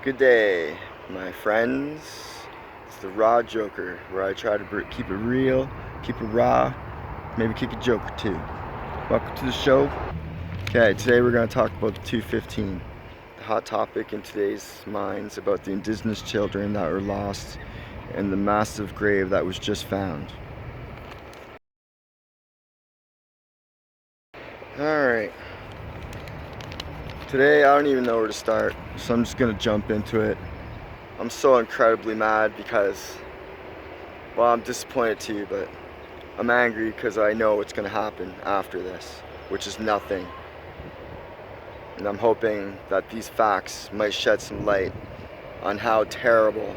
Good day, my friends. It's the Raw Joker, where I try to keep it real, keep it raw, maybe kick a joke or two. Welcome to the show. Okay, today we're going to talk about the 215. The hot topic in today's minds about the indigenous children that were lost and the massive grave that was just found. Alright. Today I don't even know where to start, so I'm just going to jump into it. I'm so incredibly mad because, well, I'm disappointed too, but I'm angry because I know what's going to happen after this, which is nothing. And I'm hoping that these facts might shed some light on how terrible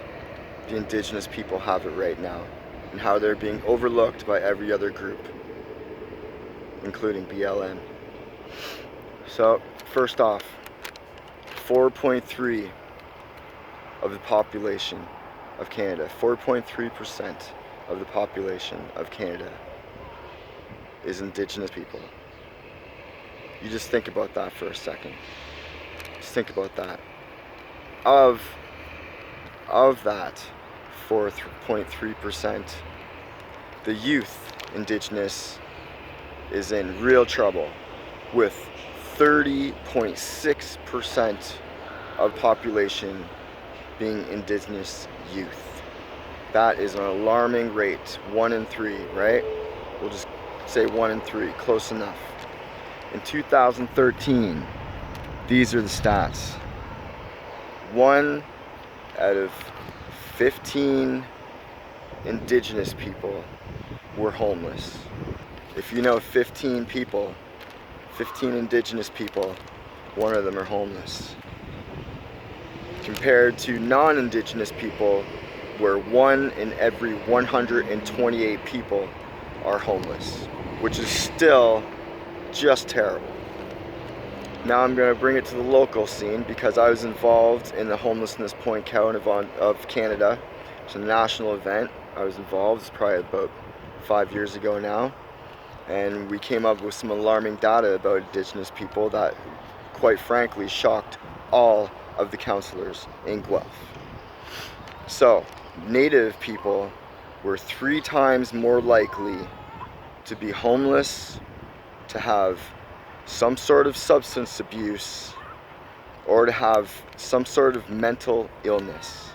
the indigenous people have it right now and how they're being overlooked by every other group, including BLM. So, first off, 4.3 of the population of Canada, 4.3% of the population of Canada is indigenous people. You just think about that for a second. Just think about that. Of that 4.3%, the youth indigenous is in real trouble with 30.6% of population being indigenous youth. That is an alarming rate. 1 in 3, right? We'll just say 1 in 3, close enough. In 2013, these are the stats. 1 out of 15 indigenous people were homeless. If you know 15 people, 15 indigenous people, 1 of them are homeless. Compared to non-indigenous people, where 1 in every 128 people are homeless, which is still just terrible. Now I'm going to bring it to the local scene because I was involved in the Homelessness Point Count of Canada. It's a national event. I was involved. It's probably about 5 years ago now. And we came up with some alarming data about indigenous people that, quite frankly, shocked all of the councillors in Guelph. So, native people were 3 times more likely to be homeless, to have some sort of substance abuse, or to have some sort of mental illness.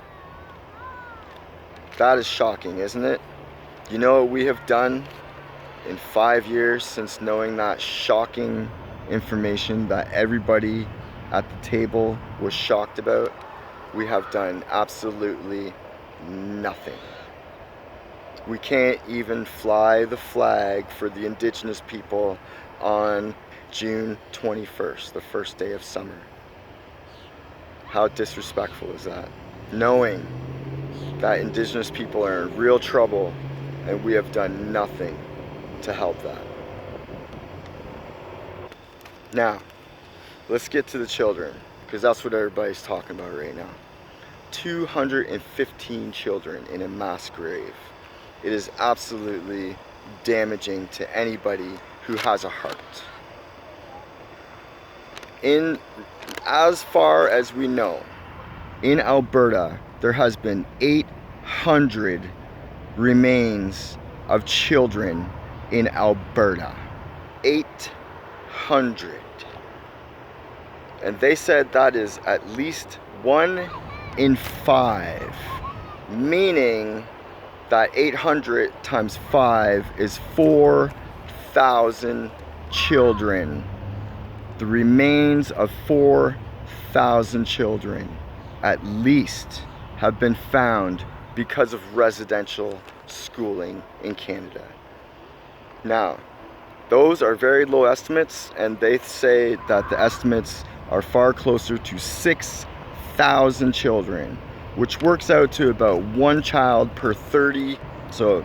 That is shocking, isn't it? You know what we have done in 5 years since knowing that shocking information that everybody at the table was shocked about? We have done absolutely nothing. We can't even fly the flag for the indigenous people on June 21st, the first day of summer. How disrespectful is that? Knowing that indigenous people are in real trouble and we have done nothing to help that. Now, let's get to the children, because that's what everybody's talking about right now. 215 children in a mass grave. It is absolutely damaging to anybody who has a heart. As far as we know, in Alberta, there has been 800 remains of children in Alberta. 800. And they said that is at least 1 in 5, meaning that 800 times 5 is 4,000 children. The remains of 4,000 children, at least, have been found because of residential schooling in Canada. Now, those are very low estimates, and they say that the estimates are far closer to 6,000 children, which works out to about 1 child per 30. So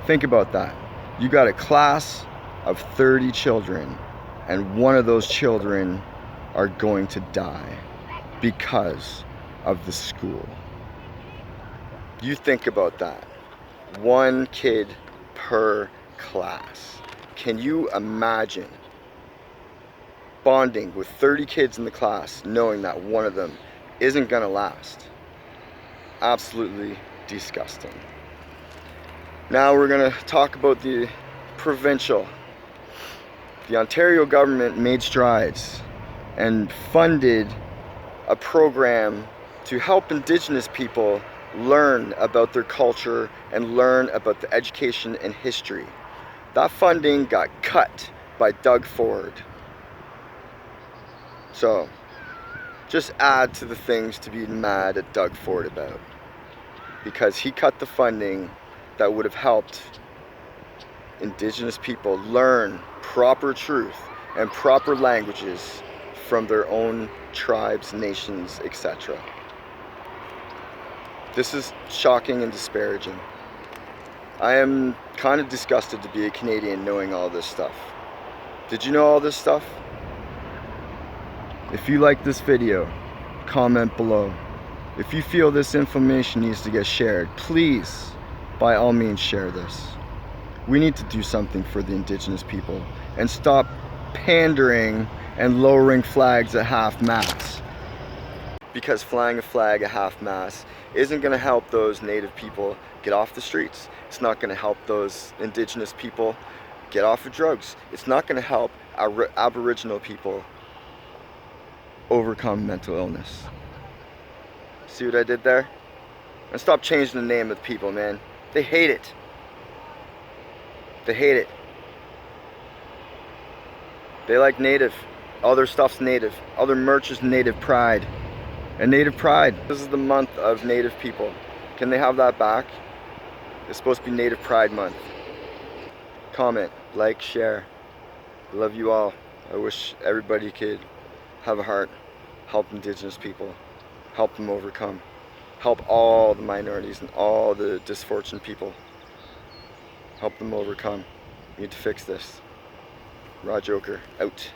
think about that. You got a class of 30 children, and 1 of those children are going to die because of the school. You think about that. 1 kid per class. Can you imagine bonding with 30 kids in the class knowing that 1 of them isn't gonna last. Absolutely disgusting. Now we're gonna talk about the provincial. The Ontario government made strides and funded a program to help Indigenous people learn about their culture and learn about the education and history. That funding got cut by Doug Ford. So, just add to the things to be mad at Doug Ford about. Because he cut the funding that would have helped Indigenous people learn proper truth and proper languages from their own tribes, nations, etc. This is shocking and disparaging. I am kind of disgusted to be a Canadian knowing all this stuff. Did you know all this stuff? If you like this video, comment below. If you feel this information needs to get shared, please, by all means, share this. We need to do something for the Indigenous people and stop pandering and lowering flags at half-mast. Because flying a flag at half-mast isn't going to help those Native people get off the streets. It's not going to help those Indigenous people get off of drugs. It's not going to help our Aboriginal people overcome mental illness. See what I did there? And stop changing the name of the people, man. They hate it. They hate it. They like Native. All their stuff's Native. All their merch is Native pride. And Native pride. This is the month of Native people. Can they have that back? It's supposed to be Native Pride Month. Comment, like, share. I love you all. I wish everybody could have a heart. Help Indigenous people. Help them overcome. Help all the minorities and all the disfortunate people. Help them overcome. We need to fix this. Raw Joker, out.